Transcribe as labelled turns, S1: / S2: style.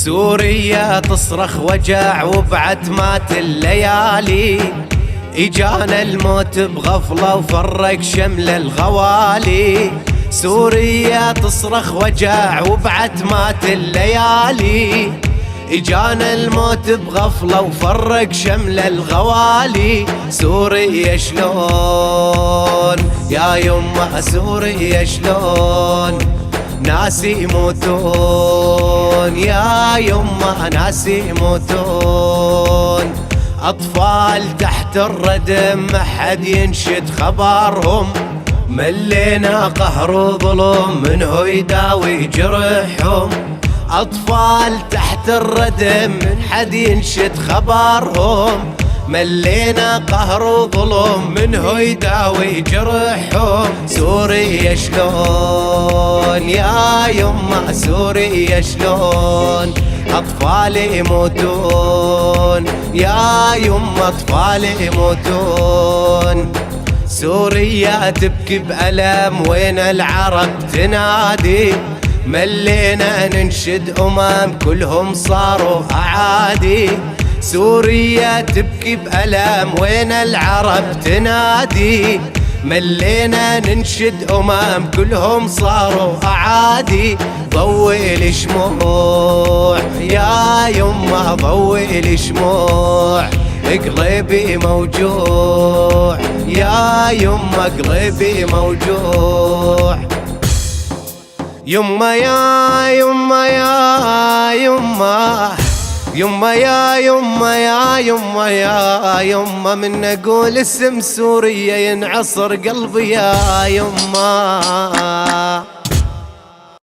S1: سوريا تصرخ وجع وبعتمات الليالي، إجانا الموت بغفلة وفرق شمل الغوالي. سوريا تصرخ وجع وبعتمات الليالي، إجانا الموت بغفلة وفرق شمل الغوالي. سوريا شلون يا يما، سوريا شلون ناس يموتون يا يما، ناس يموتون. أطفال تحت الردم ما حد ينشد خبرهم، ملينا قهر وظلم منه يداوي جرحهم. أطفال تحت الردم من حد ينشد خبرهم، ملينا قهر وظلم منه يداوي جرحهم. سوريا شلون يا يما، سوريا شلون أطفال يموتون يا يما، أطفال يموتون. سوريا تبكي بألم وين العرب تنادي، ملينا ننشد كلهم صاروا أعادي. سوريا تبكي بألم وين العرب تنادي، ملينا ننشد كلهم صاروا أعادي. ضوي لي شموع يا يما، ضوي لي شموع، قلبي موجوع يا يما، قلبي موجوع. يما يا يما يا يما، يما يا يما يا يما يا يما، من اقول اسم سوريا ينعصر قلبي يا يما.